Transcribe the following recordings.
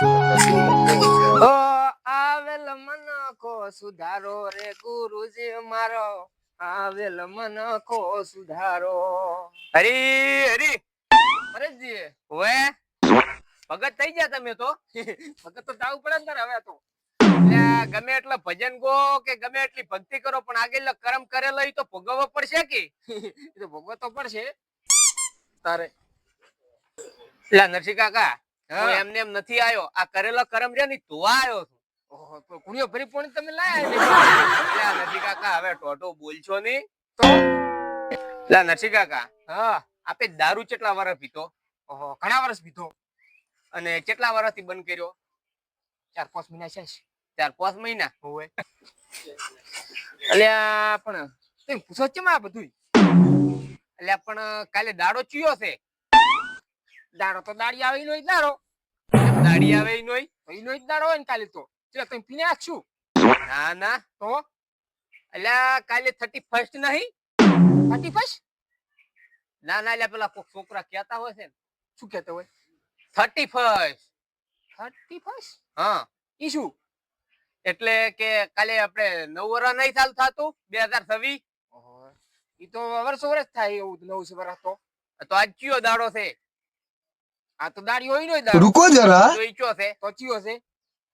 ઓ આવેલ મનખો સુધારો રે ગુરુજી મારો, આવેલ મનખો સુધારો. હરી હરી પરેશજી ઓએ ભગત થઈ ગયા તમે તો. ભગત તો જાવું પડે ને તારે હવે તો. એટલે ગમે એટલા ભજન ગો કે ગમે એટલી ભક્તિ કરો પણ આગળ કર્મ કરેલો ઈ તો ભોગવવો પડશે કે. એ તો ભોગવત તો પડશે તારે. એટલે નરસિંહ કાકા હા. હું એમને એમ નથી આવ્યો, આ કરેલો કર્મ છે ને ધોવા આવ્યો છું. ઓહો તો કુણિયો ભરી પોણી તમે લાયા એટલે નરસિંહ કાકા હવે ટોટો બોલશો નહીં. તો. એટલે નરસિંહ કાકા હા. આપે દારૂ કેટલા વર્ષ પીતો ઓહો ઘણા વર્ષ પીધો. અને કેટલા વર્ષથી બંધ કર્યો? 4-5 મહિના છે. 4-5 મહિના. હોવે. અલ્યા પણ તમે પૂછો કેમ આ બધું? એટલે પણ કાલે દાડો ચિયો છે? દાડો તો દાડી આવે ઈનો જ દાડો. દાડી આવે ઈનો ઈનો જ દાડો હોય ને કાલે તો. એટલે તમે પીને આખશું. ના ના તો એટલે કાલે 31st નહીં? 31st? ના ના એટલે પેલા કોક છોકરા કહેતા હોય છે ને. શું કહેતા હોય? 31st. 31st? હા. ઈ શું? એટલે કે કાલે આપણે 9 વર્ષ નહીં ચાલુ થતું 2026? ઓહો. ઈ તો વર્ષ થાય એવું 9 વર્ષ તો. તો આજ કયો દાડો છે? આ તો દાડી હોય નો દાડો. रुको जरा તો ઈ કયો છે? તો ચિયો છે.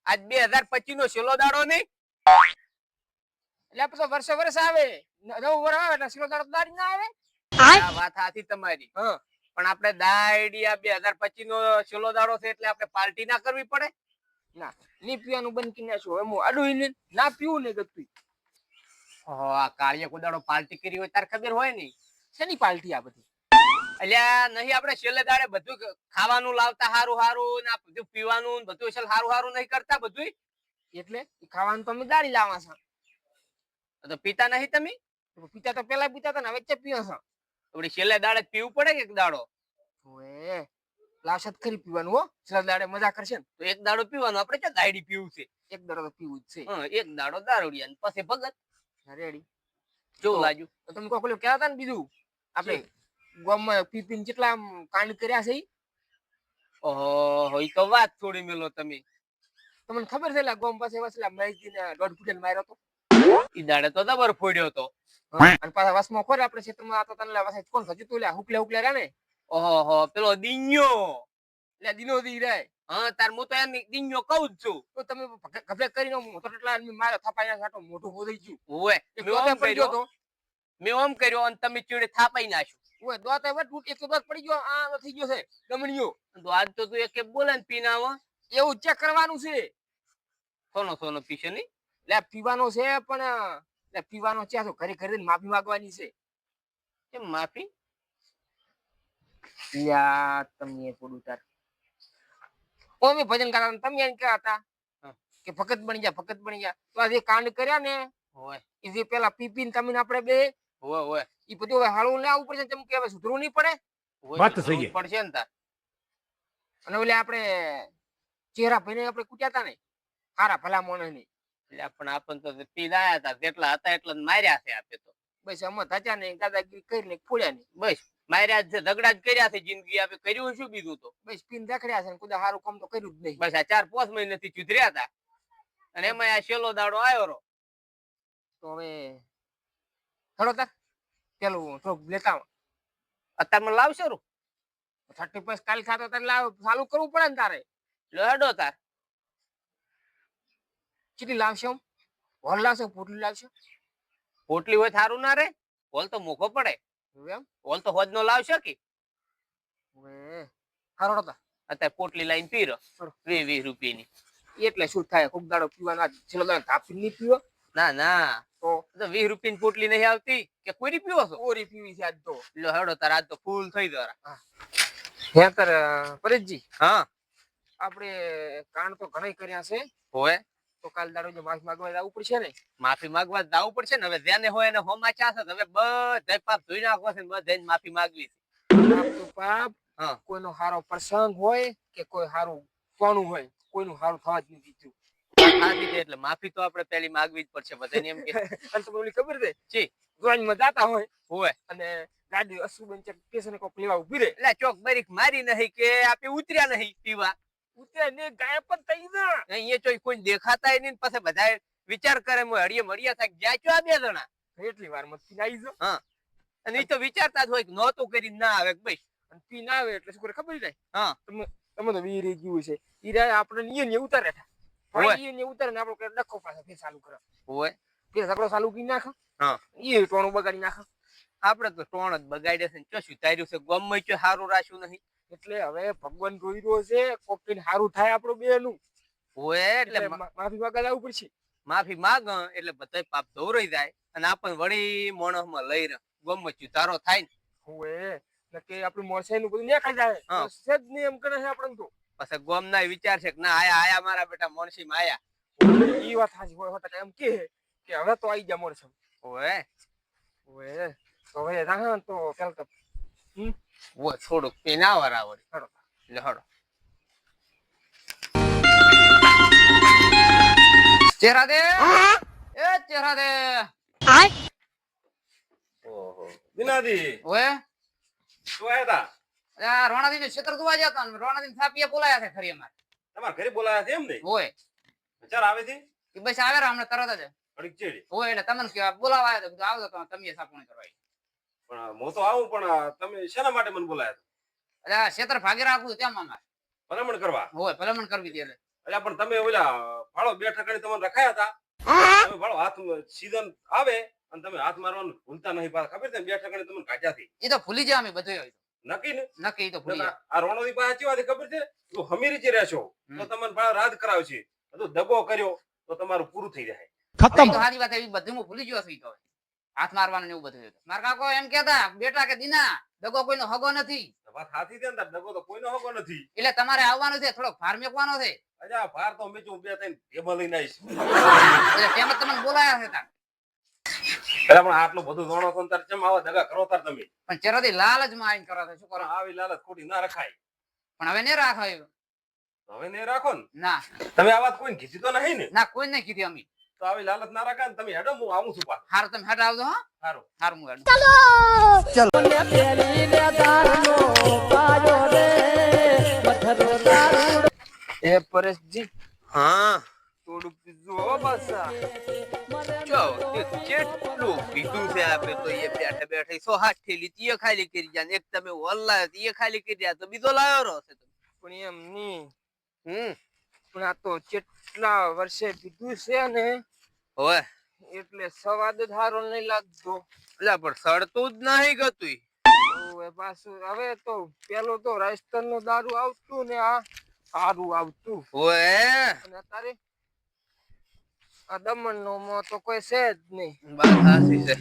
આજ 2025 નો છેલ્લો દાડો નહીં? એટલે પછી વર્ષ આવે. 9 વર્ષ આવે એટલે સીધો દાડો દાડી ના આવે. આ વાત સાચી તમારી. હા. પણ આપણે દાડીયા 2025 નો છેલ્લો દાડો છે એટલે આપણે પાર્ટી ના કરવી પડે? ના ની પીવાનું બંધ કરી નાખ્યું. હવે હું આડું ને ના પીવું ને ગતું. આ કાર્ય કોદાડો પાર્ટી કરી હોય તાર ખબર હોય ને. શેની પાર્ટી આ બધી? અલ્યા નહીં આપણે છેલ્લે દાડે બધું ખાવાનું લાવતા હારું હારું ને આ બધું પીવાનું બધું હારું હારું નહીં કરતા બધું? એટલે ખાવાનું તો અમે દાડી લાવવા છે. તો પીતા નહીં તમે? પીતા તો પેલા પીતા હતા ને હવે પીવા છે. થોડી છેલ્લે દાડે પીવું પડે કે એક દાડો? ઓએ લાવશત કરી પીવાનું હો. છેલ્લા દાડે મજા કરશે ને તો એક દાડો પીવાનું. આપણે ક્યાં દાડી પીવું છે? એક દાડો તો પીવું જ છે. હા એક દાડો દારૂડિયા પછી ભગત. રેડી. કેવું લાગ્યું? તો તમે કોક કહેતા હતા ને બીજું આપણે ગામમાં પીપીને કેટલા કાંડ કર્યા છે. ઓહો ઈ તો વાત થોડી મેલો તમે. તમને ખબર છે ગામ પાસે વસલા મહેશજીને 1.5 ફૂટેલ માર્યો તો. ઈ દાડે તો જબર ફોડ્યો તો. અને પાછા વસમાં ખોર આપણે ક્ષેત્રમાં આતો તને વસે કોણ ખજુ તું લે હુકલે રે ને. ઓહો પેલો દિન્યો. એટલે દિનો દી રે. હા તાર હું તો એમ દિન્યો કહું જ છું. તો તમે ગભે કરીને મોટો એટલા માર્યો થપાયા ઘાટો મોટું હો થઈ ગયું. ઓએ મેં ઓમ તો કર્યો અને તમે ચીડે થાપાઈ નાખ્યો. ઓએ દોત હવે એક દોત પડી ગયો આ થઈ ગયો છે ગમણીયો. તો આજ તો તું એક બોલે ને પીનાવા એવું ચેક કરવાનું છે. સોનો પીશે નહીં? લે પીવાનો છે પણ લે પીવાનો છે તો ઘરે ઘરે માફી માંગવાની છે. કેમ માફી? યા તમને થોડું તાર ઓમે ભજન કરતા તમે એમ કહેતા કે ભગત બની જા તો આ જે કાંડ કર્યા ને ઓય એ જે પેલા પીપીને તમે આપણે બે ઓય ઈ બધું હવે હાળું લાવવું પડશે. તેમ કે હવે સુધરવું નહીં પડે. વાત તો સહી છે. પડશે ને તાર. અને ઓલે આપણે ચહેરા ભાઈને આપણે કૂટ્યા હતા ને હારા ભલા મોણે ની એટલે પણ આપણ તો પી લાયા હતા જેટલા હતા એટલા માર્યા છે આપે તો. બસ અમે તાચા ને દાદાગીરી કરીને ફોડ્યા ને બસ માર્યા જ છે, ઝઘડા જ કર્યા છે જિંદગી આપે કર્યું શું બીજું તો. બસ પીને દેખડ્યા છે ને કુદા હારું કામ તો કર્યું જ નહીં. બસ આ 4-5 મહિનાથી ચુધર્યા હતા અને એમાં આ છેલ્લો દાડો આવ્યો રો. તો હવે ખડો તાર પેલું થોડુંક લેતા અત્યારમાં લાવશો રૂ 30 કાલ ખાતો તારે લાવ ચાલુ કરવું પડે ને તારે. લડો તાર. કેટલી લાવશે હોલ લાવશે પોટલી લાવશે? પોટલી હોય થારું ના રે, હોલ તો મોઘો પડે. એમ હોલ તો હોજ નો લાવશો કે હારો તા અત્યારે પોટલી લાઈન પીરો 20 રૂપિયાની. એટલે શું થાય ખુબ દાડો પીવાના છેલ્લો દાડો તાપી નહીં પીવો ના ના તો 20 રૂપિયાની પોટલી નહીં આવતી કે કોઈ પીવો છો? ઓરી પીવી છે આજ તો. લો હેડો તાર આજ તો ફૂલ થઈ જરા. હે કર પરેશજી હા આપણે કાંડ તો ઘણા કર્યા છે. હોય તો કાલ દાડો જો માફી માંગવા જવું પડશે ને. માફી માંગવા જવું પડશે ને. હવે જેને હોય એને હોમાં ચાસે હવે બધા પાપ ધોઈ નાખવા છે, બધાને માફી માંગવી છે. પાપ હા કોઈનો હારો પ્રસંગ હોય કે કોઈ હારું કોણું હોય કોઈનું હારું થવા જ નથી દીધું. એટલે માફી તો આપણે પેલી માંગવી જ પડશે બધાને એમ કે. અને તમને ખબર છે જી જોઈનમાં જાતા હોય અને ગાડી અશુબેન સ્ટેશન કોક લેવા ઉભી રહે એટલે ચોક બરીક મારી નહીં કે આપે ઉતર્યા નહીં પીવા ઉતે ને ગાયબ પણ થઈ જા. અહીંયા ચોઈ કોઈ દેખાતાય નહીં ને પછી બધા વિચાર કરે હું હળીએ મળીએ થાય ગયા છો આ બે જણા એટલી વાર માં પીને આવી જા. હા અને એ તો વિચારતા જ હોય કે નહોતું કરી ના આવે કે ભાઈ અને પી ના આવે એટલે શું કરે ખબર જાય. હા તમે તો વીર ગયું છે. ઈરા આપણે નિયમ ને ઉતારે હતા. હોય. નિયમ ને ઉતારે ને આપણે કરે ડખો પાછો ફેર ચાલુ કરે. હોય ફેર સગળો ચાલુ કરી નાખે. હા ઈ ટોણું બગાડી નાખે. આપડે તો ટોણ જ બગાડ્યા છે ને શું સુધાર્યું છે ગમ ચો સારું રાખ્યું નહીં એટલે હવે ભગવાન જોઈ રહ્યો છે કોકીને સારું થાય આપણું બેનું. હોય એટલે એટલે માફી માંગવા જવું પડશે. માફી માગ એટલે બધા પાપ ધોરાઈ જાય અને આપણને વળી મોણસમાં લઈ રહે ગમ સુધારો થાય ને હોવે નકે આપણું મોરસાઈ નું બધું નીકળી જાય. હા. તો સેજ ને એમ કરે છે આપણને તો. પછી ગોમ ના વિચાર છે કે ના આયા આયા મારા બેટા મોણસી માં આયા ઈ વાત સાચી હોય હોતા એમ કે હવે તો આવી જા મોરસમ. હોય હોવે તો હવે રાહ તો ચાલ તો હોય થોડુંક પેના વરાવડ હડો. એટલે હડો ચેહરા દે એ ચેહરા દે ઓહો દિનાદી ઓય શું આયા તા આ રોણાદી ને ક્ષેત્ર જોવા જતા ને રોણાદી થાપીએ બોલાયા છે ખરી અમાર તમારા ઘરે બોલાયા છે એમ ને ઓય વિચાર આવે છે કે બસ આવે રા હમણાં તરત જ ઘડીક ચેડી ઓય એટલે તમને કેવા બોલાવા આવ્યો તો આવજો તો તમે સાપણી કરવા પણ હું તો આવું પણ તમે શેના માટે મને બોલાયા એટલે આ ક્ષેત્ર ભાગી રાખવું તેમ અમાર ભલામણ કરવા હોય ભલામણ કરવી દે એટલે એટલે પણ તમે ઓલા ભાડો બે ઠકાણે તમને રખાયા હતા તમે ભાડો હાથ સીઝન આવે અને તમે હાથ મારવાનું ભૂલતા નહીં પાછા ખબર છે ને બે ઠકાણે તમને કાઢ્યા થી એ તો ભૂલી જાય અમે બધું હોય નક્કી ને નક્કી તો ભૂલી જાય આ રોણોની પાસે ચી વાત ખબર છે તું હમીરી ચી રહેશો તો તમને ભાડો રાજ કરાવશે તો દગો કર્યો તો તમારું પૂરું થઈ જાય ખતમ તો સારી વાત એવી બધું હું ભૂલી ગયો છું ઈ તો હવે. હાથ મારવાનું ને એવું બધું હતું. મારા કાકો એમ કહેતા બેટા કે દીના દગો કોઈનો હગો નથી વાત હાથી છે ને તાર દગો તો કોઈનો હોગો નથી એટલે તમારે આવવાનું છે થોડોક ભાર મેકવાનો છે અજા ભાર તો મેચું બે ત્રણ ટેબલ લઈને આવીશ એટલે તેમ જ તમને બોલાયા છે તાર એટલે પણ આટલું બધું જોણો છો ને તાર ચમ આવા દગા કરો તાર તમે પણ ચેરાથી લાલચ માં આવીને કરો છો શું કરો આવી લાલચ ખોટી ના રખાય પણ હવે નહીં રાખાય હવે ને રાખો ને ના તમે આ વાત કોઈને કીધી તો નહીં ને ના કોઈ નહીં કીધી અમે તો આવી લાલચ ના રાખાય ને તમે હેડો હું આવું છું પાછો હારું તમે હટ આવજો હા સારું હારું હું હેડું એ પરેશજી હા થોડું પીજો હો બાસા. જો તે કેટલું કીધું છે આપે તો એ બેઠે બેઠે 108 થેલી તીએ ખાલી કરી જાય ને એક તમે ઓલા તીએ ખાલી કરી જાય તો બીજો લાવ્યો રહો છે પણ એમ નહીં. હમ પણ આ તો કેટલા વર્ષે પીધું છે ને હોય એટલે સ્વાદ જ સારો નહીં લાગતો. એટલે પણ સડતું જ નહીં ગતું હવે પાછું હવે તો પેલો તો રાજસ્થાન નો દારૂ આવતું ને આ સારું આવતું હોય અને અત્યારે આ દમણ નો માં તો કોઈ છે જ નહીં. વાત સાચી છે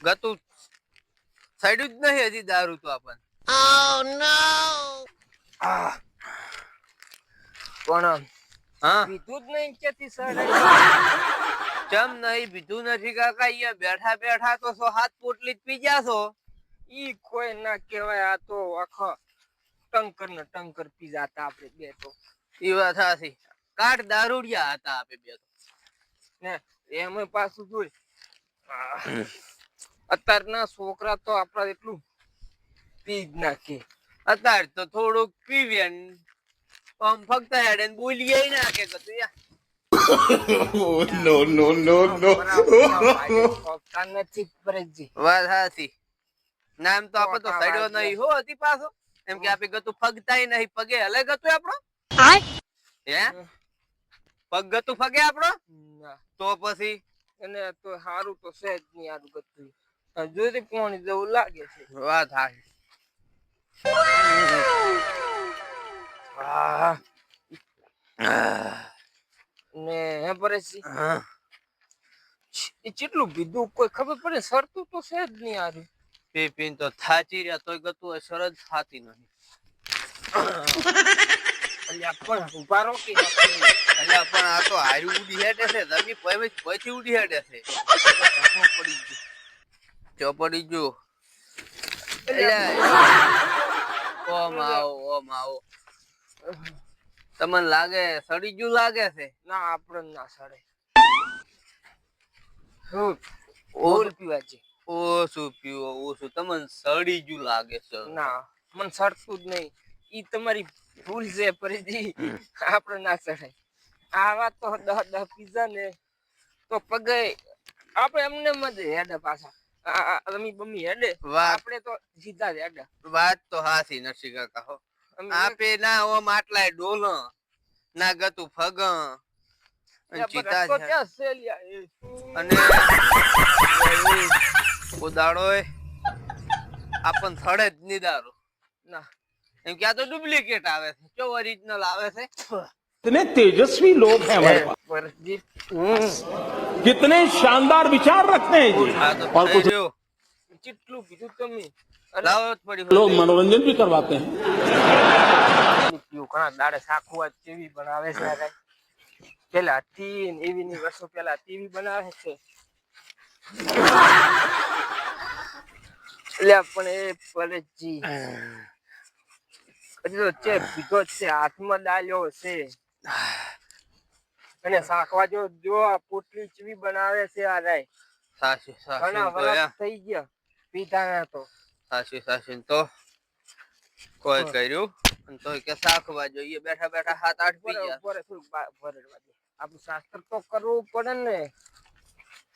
ગતું સડ્યું જ નહીં હજી દારૂ તો આપણને પણ હા પીધું જ નહીં ક્યાંથી સર. ચમ નહીં બીજું નથી કાકા અહીંયા બેઠા બેઠા તો 107 પોટલી જ પી જાશો ઈ કોઈ ના કહેવાય. આ તો આખા ટંકર ને ટંકર પી જાતા આપણે બે તો. એ વાત સાચી કાટ દારૂડિયા હતા આપે બે તો ને એમાં પાછું જોઈ અત્યારના છોકરા તો આપડા એટલું પી જ નાખે. અત્યારે તો થોડુંક પીવે ને આમ ફક્ત હેડે ને બોલીએ નાખે કતું યાર નથી પરેશજી. વાત સાચી નામ તો આપણે તો સડ્યો નહીં હો હતી પાછો એમ કે આપે ગતું ફગતાય નહીં પગે હલે ગતું આપણો હે પગ ગતું ફગે આપણો ના તો પછી એને તો સારું તો છે જ નહીં. સારું ગતું જોઈ પાણી જેવું લાગે છે. વાત સાચી આહ. ને હે પરેશજી હા એ કેટલું પીધું કોઈ ખબર પડે. સરતું તો છે જ નહીં. સારું પી પીને તો થાચી રહ્યા તોય ગતું સરસ થાતી નહીં અલ્યા પણ ઉભા રહો કે અલ્યા પણ આ તો હારી ઉડી હેડે છે તમે પછી ઉડી હેડે છે પડી ગયું પડી ગયું ઓમ આવો તમને લાગે સડી ગયું લાગે છે ના આપણે ના સડે. ઓલ પીવા છે. ઓછું પીવો ઓછું તમને સડી ગયું લાગે છે ના મને સડતું જ નહીં. ઈ તમારી ભૂલ છે ફરીથી આપણે ના ચડાય. આ વાત તો 10 પીઝા ને તો પગે આપણે એમને મત હેડે પાછા. રમી બમી હેડે વાત આપણે તો સીધા જ હેડે. વાત તો હાસી નરસિંહ કાકા હો. અમે આપે ના ઓમ આટલાય ડોલ ના ગતું ફગ અને એક ચિતા રસ્તો છે. ક્યાં છે લ્યા એ? અને ઉદાડોય આપણ થડે જ નિદારો ના એમ કે આ તો ડુપ્લિકેટ આવે છે જો ઓરિજિનલ આવે છે. कितने तेजस्वी लोग हैं हमारे पास ફરજી कितने शानदार विचार रखते हैं जी આ તો और कुछ રહ્યો. કેટલું કીધું તમે? અરે લાવો જ પડી लोग હોય. मनोरंजन भी करवाते हैं કેટલું ઘણા દાડે શાકુઆ ટીવી બનાવે છે આ કાંઈ. પેલા હતી ને એવી ની વર્ષો પેલા ટીવી બનાવે છે. એટલે પણ એ ફરજી હજી તો છે પીધો જ છે હાથમાં ડાલ્યો છે. અને શાકવા જો આ પોટલી ચીવી બનાવે છે આ રાય. સાસી ઘણા સાસી તો વર્ષ થઈ ગયા પીધા ના તો. સાસી તો કોઈ કર્યું અને તોય કે શાકવા જોઈએ બેઠા બેઠા 7-8 પી ગયા. બરાબર થોડુંક ભરડવા દે. આપણું શાસ્ત્ર તો કરવું પડે ને.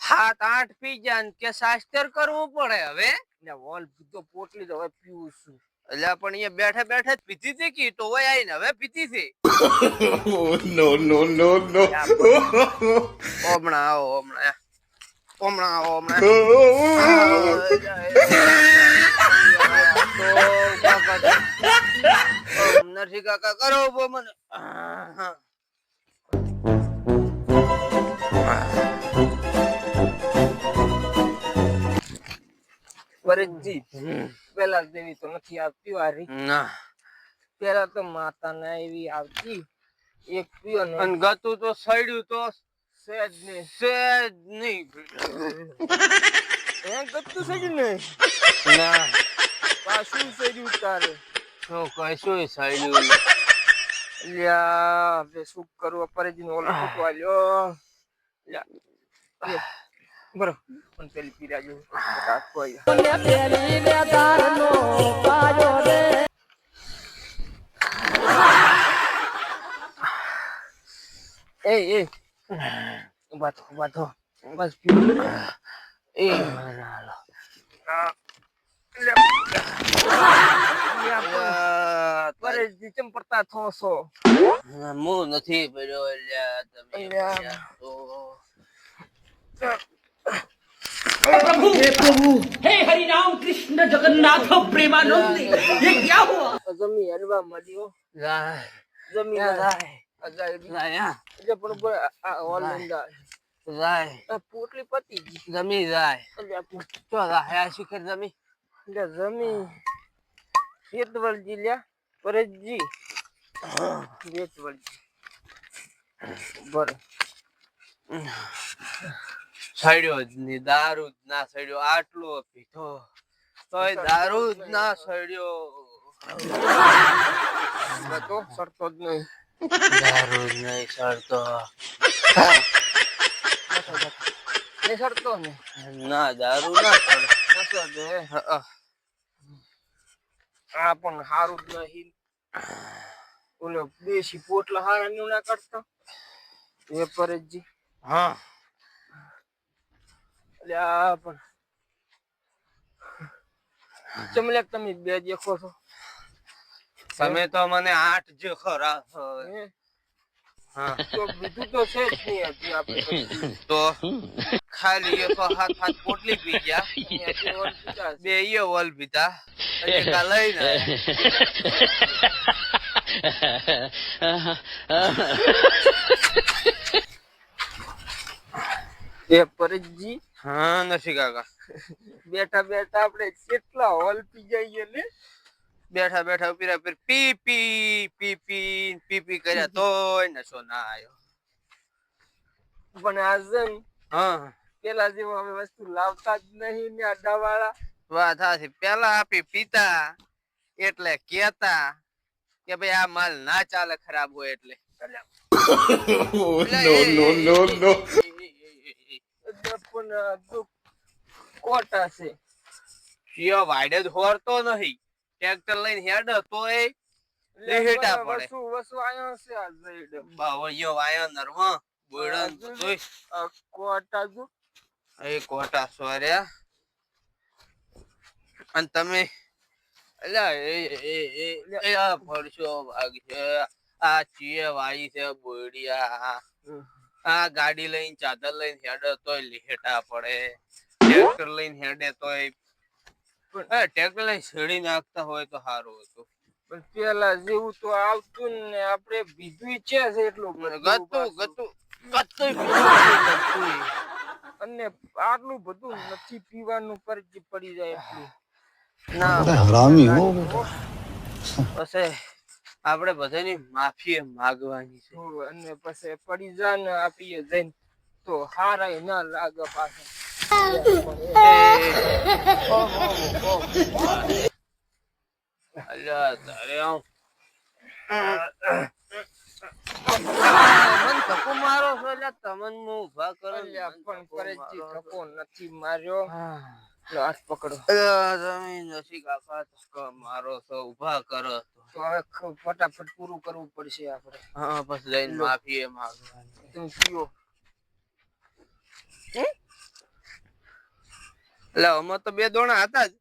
7-8 પી ગયા ને કે શાસ્ત્ર કરવું પડે હવે. એટલે વોલ પીધો પોટલી તો હવે પીવું છું. એટલે પણ અહીંયા બેઠા બેઠા જ પીધી હતી કે તો હોય આઈને હવે પીધી છે. नो नो नो नो હમણાં આવો હમણાં આવો હમણાં. નરસિંહ કાકા કરો ઉભો મને. વરજી પેલા જેવી તો નથી આવતી વારી. ના પેલા તો માતા ના એવી આવતી. એક પીયો ને અને ગતું તો સડ્યું તો સેજ ને સેજ નહીં. એમ ગતું છે ને ના પાછું સર્યું તારે. તો કશું સડ્યું લ્યા હવે શું કરવું પરેજી નો ઓલો ફૂટવા લ્યો. લ્યા બરો પણ પેલી પીરા જો રાખો એ ઉભા થો બસ પીવું. એ પરેજી ચમ પડતા થોસો. હું નથી પડ્યો લ્યા તમે લ્યા. તો हे हरि राम कृष्ण जगन्नाथ प्रेमानंद ये क्या हुआ જમી હલવા મળ્યો. જાય જમી જાય અજાયબી જાય એટલે પણ આ ઓનલાઈન જાય આ પોટલી પતી ગઈ. જમી જાય એટલે આ તો જાય શિખર જમી એટલે જમી વેતવળજી લ્યા પરેજી વેતવળજી બર સડ્યો જ ની દારૂ જ ના સડ્યો આટલો પીધો તોય દારૂ જ ના સડ્યો તો સરતો જ નહીં. દારૂ જ નહીં સડતો નહીં સરતો ને ના દારૂ ના સડે નસો દે. આ પણ હારું જ નહીં. ઓલો દેશી પોટલા હારા નું ના કરતો એ પરેજી. હા એટલે આ પણ ચમલેક તમે બે દેખો છો. તમે તો મને 8 જે ખરા હે? હા તો બીજું તો છે જ નહીં હજી આપણે પછી. તો ખાલી એક હાથ પોટલી પી ગયા અહીંયા જે ઓલ પીધા છે. બે ઈયો વલ પીતા અને કા લઈને એ પરેજી હા નથી કાકા બેઠા બેઠા આપણે કેટલા હોલ પી જઈએ ને. બેઠા બેઠા પીરા પી પી કર્યા તોય નશો ના આવ્યો. પણ આજન હા પેલા જેવું અમે વસ્તુ લાવતા જ નહીં ને આડા વાળા. વાત સાચી પેલા આપી પીતા એટલે કેતા કે ભાઈ આ માલ ના ચાલે ખરાબ હોય એટલે नो नो नो नो પણ દુઃખ કોટા છે. વાડે જ હોરતો નહીં ટ્રેક્ટર લઈને હેડ તોય લીહેટા પડે. વસુ આયો છે આ સાઈડ. બાવળિયો વાયો નરવા બોયડો જોઈ આ કોટા જો. એ કોટા સોર્યા અને તમે અલ્યા એ આ ફરશો ભાગ છે આ ચીએ વાઈ છે બોયડિયા આ ગાડી લઈને ચાદર લઈને હેડે તોય લીહેટા પડે ટ્રેક્ટર લઈને હેડે તોય ટ્રેક્ટર લઈને છેડી નાખતા હોય તો સારું હતું. પણ પેલા જેવું તો આવતું ને આપણે બીજું છે એટલું ગતું અને આટલું બધું નથી પીવાનું પર પડી જાય એટલું. ના હરામી હો બેટા. પછી આપણે બધાની માફી માગવાની છે. અને પછી પડી જાય ને આપીએ જઈને તો હારાય ના લાગે પાછા. અલ્યા તારે આમ મન ધક્કો મારો છો એટલે તમને હું ઊભા કરો અલ્યા પણ પરેશજી ધક્કો નથી માર્યો. લો હાથ પકડો. તમે નથી કાકા ધક્કો મારો છો ઊભા કરો તો હવે ફટાફટ પૂરું કરવું પડશે આપણે. હા પછી જઈને માફી એ માગવાની. તમે પીઓ. એટલે અમે તો બે દોણા હતા જ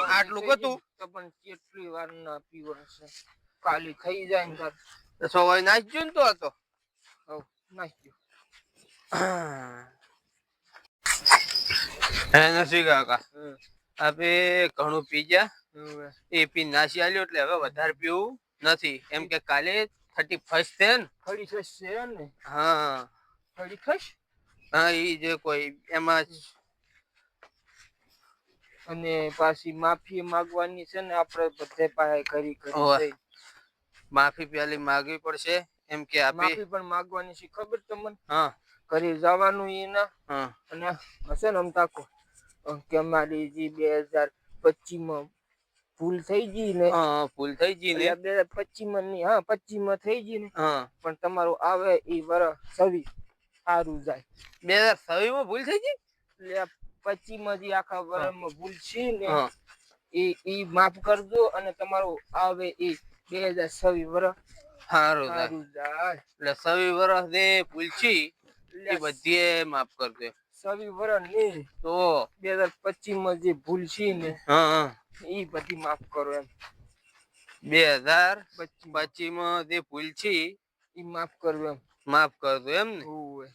આટલું ગતું તો પણ કેટલી વાર ના પીવો છે ખાલી થઈ જાય ને તાર. તો સવાય નાખ્યું ને તો હતો હવ નાખ્યો. હે નથી કાકા આપે ઘણું પી ગયા હવે એ પી નાસી આલ્યો એટલે હવે વધારે પીવું નથી એમ કે કાલે 31 છે ને. ફરી થશે ને. હા ફરી થશ. હા ઈ જે કોઈ એમાં અને પાછી માફી માંગવાની છે ને આપણે બધે પાસે કરી ઓવે. કરી માફી પેલી માગવી પડશે એમ કે આપે માફી પણ માંગવાની છે ખબર તમને. હા ઘરે જવાનું એના હા અને હશે ને આમ તાકો કે અમારી જે 2025 માં ભૂલ થઈ ગઈ ને. હા ભૂલ થઈ ગઈ ને 2025 માં ની. હા 25 માં થઈ ગઈ ને. હા પણ તમારું આવે એ વરસ 26 સારું જાય. 2026 માં ભૂલ થઈ ગઈ. એટલે 25 માં જે આખા વરસમાં ભૂલ છે ને હા એ માફ કરજો અને તમારું આવે એ 2026 વરસ સારું થાય સારું જાય. એટલે 26 વર્ષ ને ભૂલ છે એ બધી માફ કરજો 26 વરસ ને તો 2025 માં જે ભૂલ છે ને હા હા એ બધી માફ કરો એમ. 2025 માં જે ભૂલ છે એ માફ કરો એમ. માફ કરજો એમ ને. ઓવે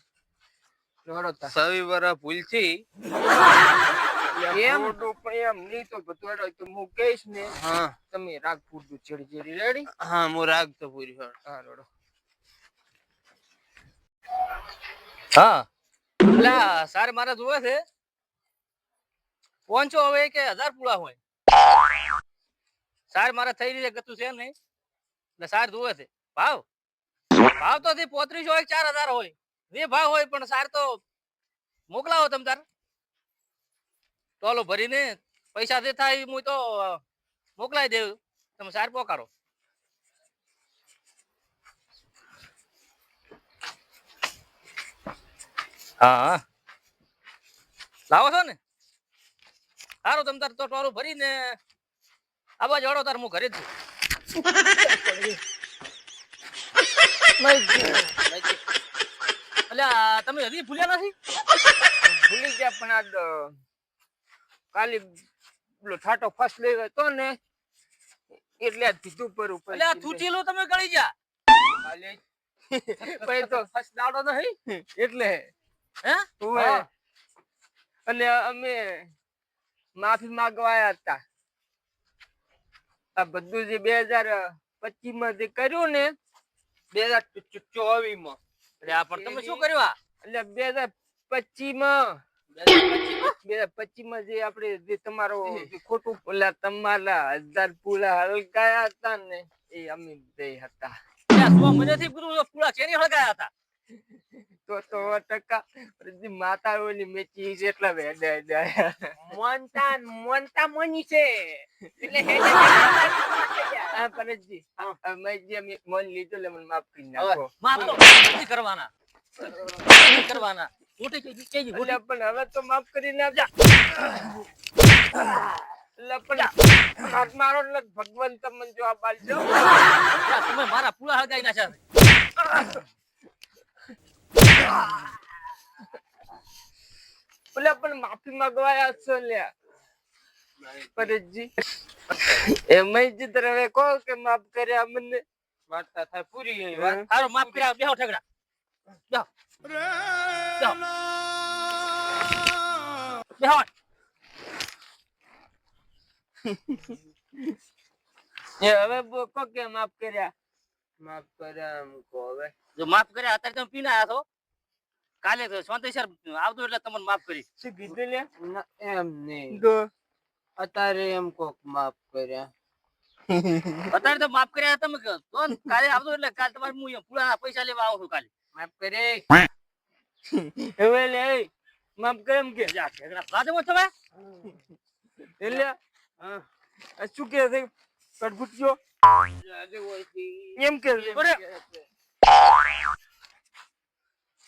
લડો તા. 26 વર્ષ ભૂલ છે એમ તો પણ એમ નહીં તો બધું હેડો તો હું કહીશ ને હા તમે રાગ પૂરતું ચડી ચડી રેડી. હા હું રાખતો પૂરી વાર. હા લડો. હા અલા સાર મારે જોવે છે પહોંચો હવે કે 1000 પૂરા હોય સાર મારે થઈ રહી છે ગતું છે નહીં એટલે સાર જોવે છે ભાવ ભાવ તો 35 હોય 4000 હોય જે ભાવ હોય પણ સાર તો મોકલાવો તમ તાર ટોલો ભરીને પૈસા જે થાય હું તો મોકલાઈ દેવું તમે સાર પોકારો. હા હા લાવો છો ને સારું તમ તાર તો ટોરું ભરીને આવા જોડો તાર હું ઘરે જ છું. અલ્યા તમે હજી ભૂલ્યા નથી. ભૂલી ગયા પણ આ કાલે પેલો ઠાટો ફર્સ્ટ લઈ ગયો તો ને એટલે આ કીધું પર ઉપર અલ્યા થૂચીલું તમે ગળી જા કાલે પછી તો ફર્સ્ટ દાડો નહીં એટલે હે ઓવે. અને અમે માફી માંગવા આયા હતા. આ બધું જે 2025 માં જે કર્યું ને 2024 માં એટલે આ પણ તમે શું કર્યું આ એટલે 2025 માં 2025 માં જે આપણે જે તમારો જે ખોટું ઓલા તમારા 1000 પૂરા હલકાયા હતા ને એ અમે બે હતા. અલ્યા મને થી પૂરા કેની હળગાયા હતા તો 100% માતા ઓલી મેચી જેટલા વેડા મોનતા મોની છે એટલે હા પરેશજી મેં જે મોન લીધો લે મને માફ કરી નાખો. માફ તો નથી કરવાના નથી કરવાના મોટી કેજી એટલે પણ હવે તો માફ કરી નાખજો. એટલે પણ હાથ મારો એટલે ભગવાન તમને જવાબ આલજો. લ્યા, તમે મારા પૂળા હળગાઈ નાખ્યા છે. એટલે પણ માફી માંગવા છો લ્યા પરેશજી. એમાં જ તમે કહો કે માફ કર્યા મને. વાર્તા થાય પૂરી ગઈ વાત. હારો માફ કર્યા, બેહો ઠગડા. બેહો. બેહો. હવે કહો કે માફ કર્યા. માફ કર્યા એમ કહો હવે. જો માફ કર્યા અત્યારે તમે પીને આયા છો, કાલે તો સોંતેશ્વર આવતો એટલે તમને માફ કરી. શું કીધું લ્યા? ના, એમ નહીં. તો અત્યારે એમ કોક માફ કર્યા. અત્યારે તો માફ કર્યા તમે કહો. તો ને કાલે આવતો એટલે કાલે તમારે હું અહીંયા પૂળાના પૈસા લેવા આવું છું કાલે. માફ કરે. હવે લે માફ કરે એમ કે જા, ઠેકડા લાજો તમે. એટલે હા. આ શું કે છે કટફુટિયો આજે હોયથી. એમ કે છે. બોલે.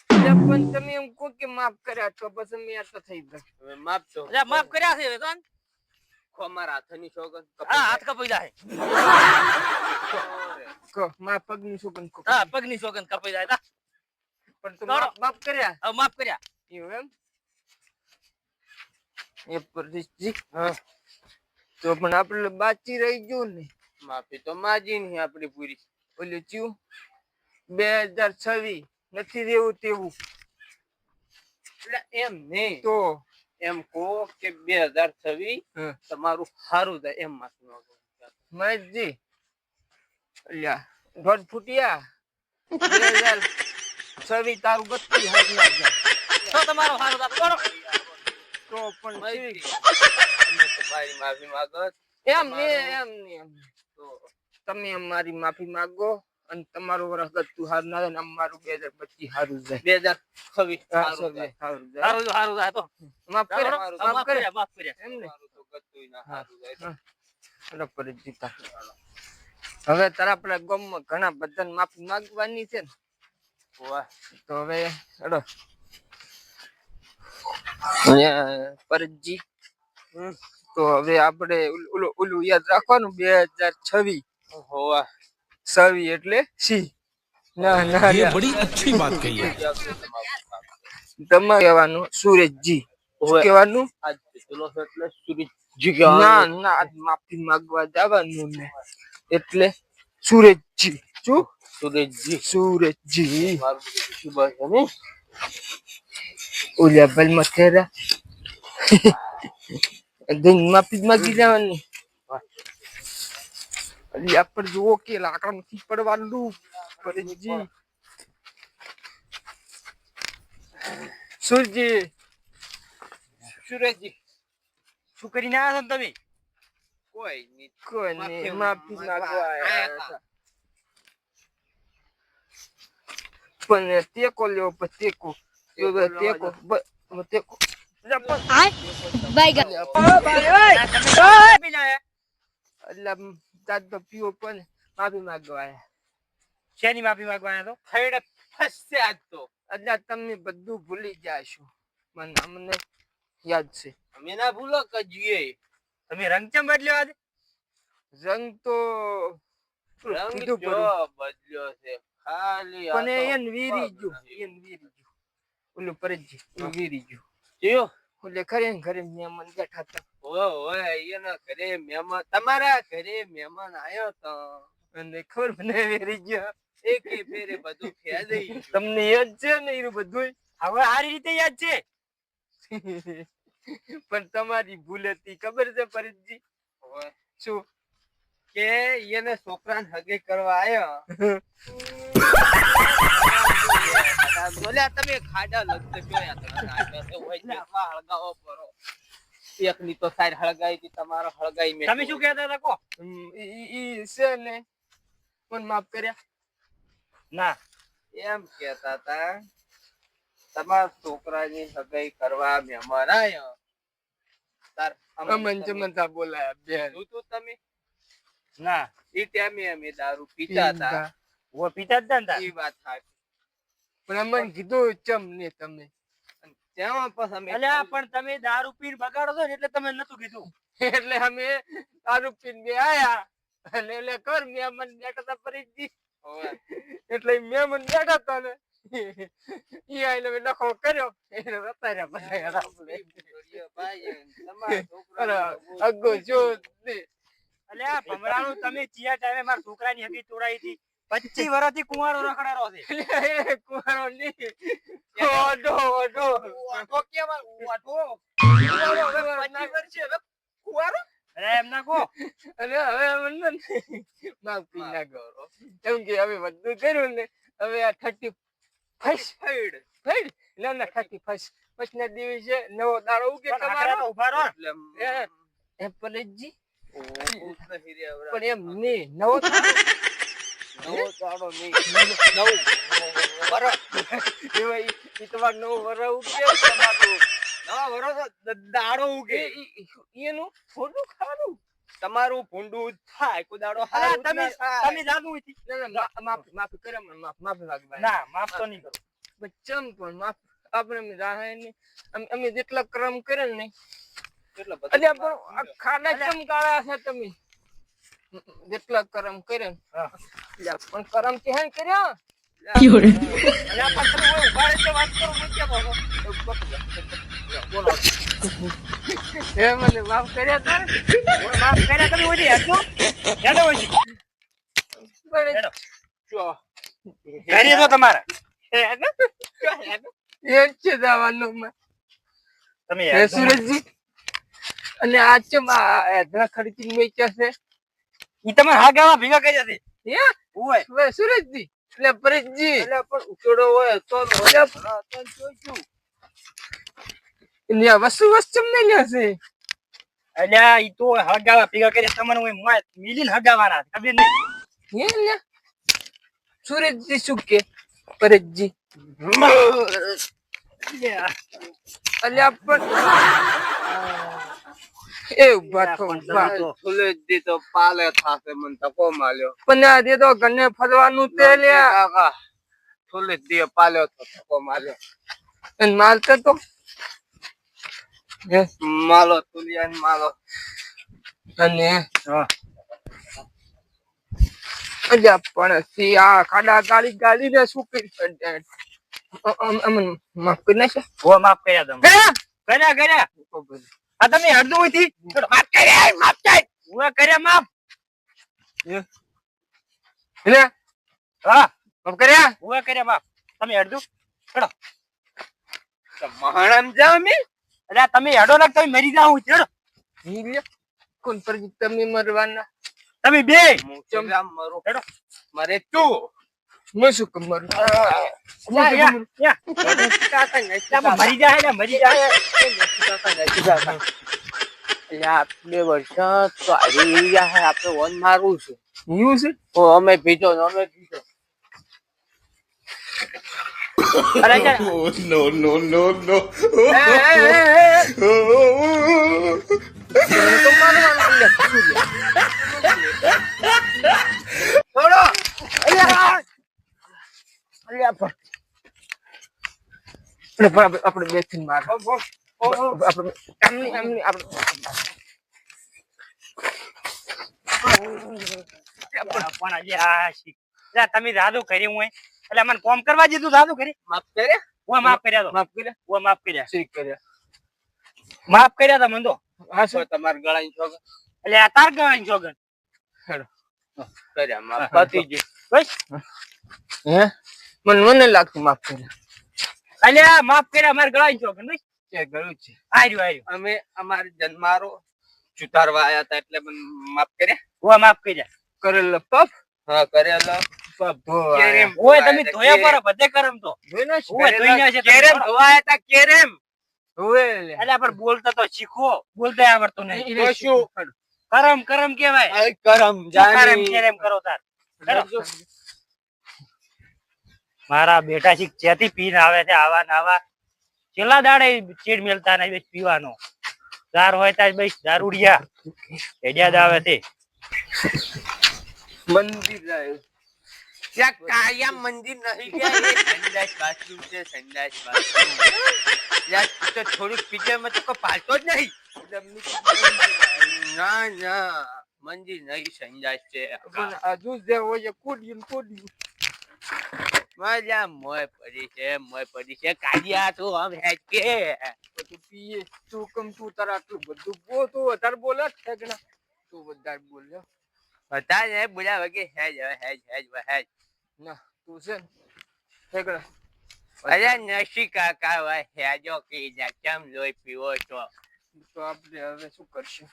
એટલે પણ તમે એમ કહો કે માફ કર્યા તો પછી મેં આ તો થઈ ગયું. હવે માફ તો. અલ્યા, માફ કર્યા છે હવે તો ને? ખો મારા હાથની સોગંદ હા, હાથ કપાઈ જાય. કહો મારા પગની શું પણ કહો. હા, પગની સોગંદ કપાઈ જાય. તા. પણ તો કરો. માફ કર્યા હવે માફ કર્યા. એવું એમ એ પરેશજી. હા. તો પણ આપણે બાકી રહી ગયું ને માફી તો માજી નહીં આપડી પૂરી. ઓલું ચિયું 2026 નથી રહેવું તેવું. એટલે એમ નહીં. તો એમ કહો કે 2026 હમ. તમારું સારું થાય એમ માફી માંગો. મહેશજી અલ્યા દોઢ ફૂટિયા 2026 તારું ગતિ હાથ ના જાય. તો તમારો હારો દાખલો કરો. તો પણ મારી કેવી? તમારી માફી માંગો. એમ નહીં એમ તો તમે અમારી માફી માંગો અને તમારું વરસ ગતું હારું ના થાય ને અમારું 2025 હારું જાય. 2026 સારું થાય. હારું જાય. હારું હારું થાય તો. માફ કરે તમારું હવે માફ કરે માફ કર્યા. એમ ને તમારું તો ગતુંય ના સારું થાય. એટલે પરિચિતા હવે તારા આપણા ગામમાં ઘણા બધાને માફી માંગવાની છે ને વાહ. તો હવે હેડો પરજી. તો હવે આપણે ઓલું યાદ રાખવાનું 2026 હોવા. સવી એટલે સી. ના ના ये ના. बड़ी अच्छी बात कही है તમારે કહેવાનું સુરેશજી. શું ઓવે. કહેવાનું? આજ પેલો છે એટલે સુરજજી ના કહેવાનું. ના આજ માફી માંગવા જવાનું ને એટલે સુરેશજી. શું? સુરજજી. સુરેશજી. મારું બધું શું બસ છે ને? ઓલા બલ મથેરા દિન માફી માંગી જવાની. અલી આપણે જુઓ કે લાકડા નથી પડવાનું. પરેશજી સુરજી સુરજજી. શું કરીને આવ્યા છો ને તમે? કોઈ નહીં. કોઈ નહીં માફી માંગવા આયા હતા. પણ ટેકો લેવો પછી ટેકો ટેકો એટલે દાદો પીવો પણ માફી માંગવા આયા. શેની માફી માંગવા આવ્યા છો? થઈને ફસશે આજ તો. એટલે તમે બધું ભૂલી જાશો. મને અમને યાદ છે. અમે ના ભૂલો કજીએ. તમે રંગ ચમ બદલ્યો આજે? રંગ તો રંગ કીધું જો પડ્યું. બદલ્યો છે. ખાલી આ પણ તો એને વીરી ગયું. નથી. એને વીરી ગયું. ઓલું પરજી વીરી ગયું. જીઓ. ઓલે ખરે ને ખરે મહેમાન બેઠા હતા ઓય એના ઘરે મહેમાન, તમારા ઘરે મહેમાન આયો તો અને ખબર મને વેરી ગયા. એકે ફેરે બધું ફેદઈ ગયું. તમને યાદ છે ને એનું બધું? હવે સારી રીતે યાદ છે. પણ તમારી ભૂલ હતી ખબર છે પરેશજી? ઓય, શું? કે એને છોકરાને હગે કરવા આયો. બોલ્યા તમે ખાડા લગતે જોયા તમે આટલા તો હોય છે માં હળગાવો પરો. એકની તો સાઈડ હળગાઈ હતી, તમારો હળગાઈ મેં. તમે શું કહેતા હતા કહો? ઈ છે ને પણ માફ કર્યા ના, એમ કેતા હતા તમારા છોકરાની હગાઈ કરવા મહેમાન આયો. તાર અમન ચમનતા બોલાયા બેન. તું તમે ના. ઈ ટાઈમે અમે દારૂ પીતા હતા. ઓ પિતા જ હતા. ઈ વાત સાચી. પણ અમન કીધું ચમ ને તમે. તેમાં પછી અમે અલ્યા પણ તમે દારૂ પીને બગાડો છો ને એટલે તમે નતું કીધું. એટલે અમે દારૂ પીને બે આયા અને એટલે કર મહેમાન બેઠા હતા પરેશજી એટલે મહેમાન બેઠા હતા ને ઈ આઈને મેં નખો કર્યો એને વતાર્યા બધા અરે અગો જો અલ્યા ભમરાનું તમે ચિયા ટાઈમે મારા છોકરાની હગી તોડાઈ હતી 25 વર્ષથી કુંવારો રખડારો છે એટલે કુંવારો નહીં ઓઢો ઓઢો ઓઢો કેવા ઓઢો કુંવારો અરે એમ ના કહો અને હવે મને માફી ના કરો કેમ કે હવે બધું કર્યું ને હવે આ 30 ફેડ ના ના 31 પછીના દિવસે નવો દાડો ઉગે તમારો ઉભા રહો એ પરેશજી પણ એમ નહીં નવો દાડો નહીં નવું વરસ એવા ઈ તમારો નવો વરસ ઉગે તમારું નવા વરસ દાડો ઉગે એનું થોડું ખારું તમારું ભૂંડું થાય કોઈ દાડો તમે જાદુ હતી માફી કરે મને માફી માંગવા ના માફ તો નહીં કરો બચ્ચમ પણ માફ આપણે રાહે ને અમે જેટલા કર્મ કરે ને એટલે પણ આ ખાડા કેમ કાળા છે તમે જેટલા કર્મ કરે ને પણ કર્મ ક્યાં કર્યા અલ્યા પણ તમે ઓય ઉભા રહીને વાત કરો મને કેમ બોલો એ મને માફ કર્યા તારે માફ કર્યા તમે ઓય હેડો હેડો ઓય પણ ઘરે તો તમારા એ છે દાવાનું તમે હે સુરજજી અને આ ચમ આ ખર્ચી વેચ્યા છે ઈ તમે હાગામાં ભેગા કર્યા છે હે ઓય હવે સુરજજી એટલે પરેશજી એટલે પણ ઉકેડો હોય તો જોઈશું એટલે વસ્તુ નહીં લેશે અલ્યા ઈ તો હગાવા ભેગા કર્યા તમને ઓય મોય મિલીને હગાવાના ખબર નહીં હે લે સુરજજી શું કે પરેશજી અલ્યા પણ એ ઉભા સુલેજી તો પાલે થાશે મને તકો માલ્યો પણ આ દે તો ગને ફરવાનું તે લ્યા કાકા સુલેજી પાલ્યો તો તકો માલ્યો અને માલતો તો હે માલો તુલિયાન માલો અને અજા પણ સી આ ખાડા ગાડી ને શું કરી અમન માફ કરી નાખે ઓ માફ કર્યા તમે કર્યા આ તમે હડદું હતી માફ કર્યા માફ થાય હું કર્યા માફ લે હા માફ કર્યા હું કર્યા માફ તમે હડદું ચડો મહારામ જાવ મે અલ્યા તમે હડો ના તમે મરી જાવ ચડો લે કોણ પર તમે મરવાના તમે બે ચમ મરો હેડો મારે તું મેં શું કમર મરી જાય મરી જાય બે વર્ષ તો આવી ગયા હે આપણે વન મારવું છે એવું છે ઓ અમે પીધો અમે પીધો અરે No, no, no, no. થોડો અલ્યા પણ આપણે બે થી માર આપણે એમની આપણે પણ અલ્યા તમે જાદુ કર્યું હોય એટલે મને કોમ કરવા દીધું જાદુ કરી માફ કરે હું માફ કર્યા તો માફ કર્યા હું માફ કર્યા શીખ કર્યા માફ કર્યા તા મને તો હા તો તમારે ગળાની છોકર એટલે આ તાર ગવાኝ છોગન કર્યા માફ પતી ગયું બસ હે મને લાગતું માફ કર્યા અલ્યા માફ કર્યા મારે ગવાኝ છોગન બસ કે ગયું છે આર્યું અમે અમારે જન્મારો ચુતારવા આયા હતા એટલે મને માફ કર્યા હું માફ કર્યા કરેલ પપ હા કરેલો કેરેમ ઓય તમે ધોયા પર બધે કરમ તો ઓય ધોઈના છે કેરેમ ધોવાયા હતા કેરેમ અલ્યા પણ બોલતા તો શીખો બોલતા આવડતું નહીં તો શું કરમ કેવાય કરમ કરમ કેરેમ કરો તાર મારા બેટા શીખ જ્યાંથી પીને આવે છે આવા ને આવા છેલ્લા દાડે ચીડ મેલતા નહીં બસ પીવાનો દાર હોય ત્યાં બસ દારૂડિયા હેડિયા જ આવે છે મંદિર જાય ત્યાં કાયા મંદિર નહીં ગયા એ સંડાસ બાથરૂમ છે સંડાસ બાથરૂમ યાર તો થોડીક પીછે માં તો કોઈ પાલતો જ નહીં ના ના મંજી નહીં સંજાય છે પણ હજુ જે હોય એ કૂદ્યું મજા મોય પડી છે કાઢિયા તું આમ હેજ કે તું પીએ તું કમ તું તારા આટલું બધું બોલ તું વધારે બોલે છે કે ના તું વધારે બોલ્યો બતા ને બોલ્યા વગે હેજ ના તું છે ને છે અરે નશી કાકા વા હેજો કી જા કેમ લોહી પીવો છો તો આપણે હવે શું કરશું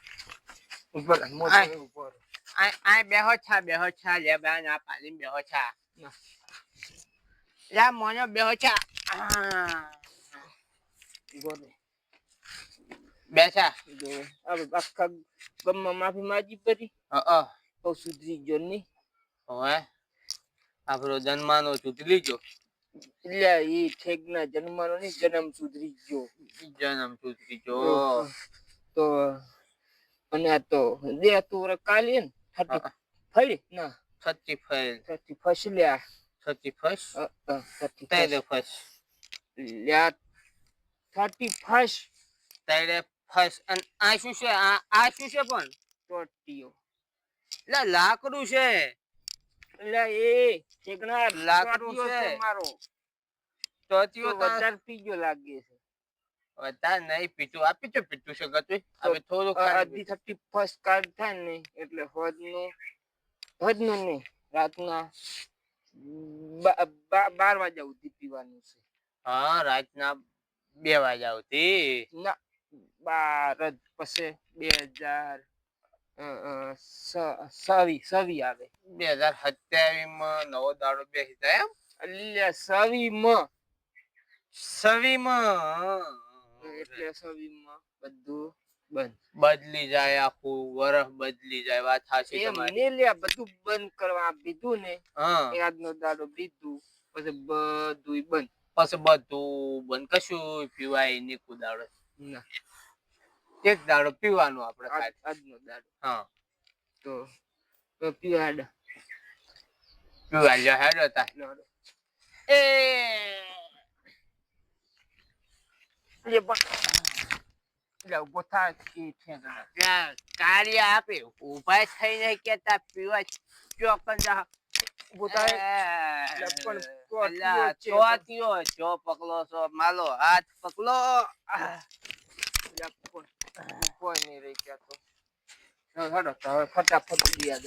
ઉપર મોટો ઉપર આ બેહો છા લે બા ના પાલી બેહો છા લા મોનો બેહો છા ગોરે બેસા જો હવે આખા ગમમાં માફી માજી પડી તો સુધરી ગયો નહીં હવે આપણો જન્માનો ચૂંટી લીજો એટલે એ ઠેકના જન્મનો નહીં જન્મ સુધરી ગયો જન્મ ચૂંટી જો તો અને આ તો દે તું કાલે ને 30 ફરી ના 30 લ્યા 31 તેરે ફસ લ્યા 31 તેરે ફસ અને આ શું છે આ શું છે પણ ટોટીઓ લા લાકડું છે એટલે એ ઠેકના લાકડું ટોટીઓ છે. મારો ટોટીઓ તો વધારે પીજો લાગે છે વધારે નહીં પીતું આપી તો પીતું છે ગતું હવે થોડું અડધી 31 કાર્ડ થાય ને એટલે હોદનું નહીં રાતના 12 વાગ્યા સુધી પીવાનું છે હા રાતના 2 વાગ્યા સુધી ના 12 જ પછી 2027 આવે 2027 માં નવો દાડો બેસી જાય એમ અલ્યા સવીમાં સવીમાં એટલે સવીમાં બધું બંધ બદલી જાય આખું વરસ બદલી જાય વાત સાચી એમ તમારી ને લ્યા બધું બંધ કરવા બીધું ને હા આજનો દાડો બીધું પછી બધું બંધ પછી બધું બંધ કશું પીવાય નહીં કુદાડો ના એક દાડો પીવાનું આપણે ખાલી આજનો દાડો હા તો પીવાડ પીવા લ્યો હેડો તા એ લે પણ લે ઉભો થાય કે ઠેકડા ત્યાં કાર્ય આપે ઉભા થઈ નહીં કેતા પીવા ચોકન જા ઉભો થાય પણ ચોતીઓ ચો પકલો છો માલો હાથ પકલો કોઈ નહીં રહી ગયા તો હેડો તો હવે ફટાફટ ગયા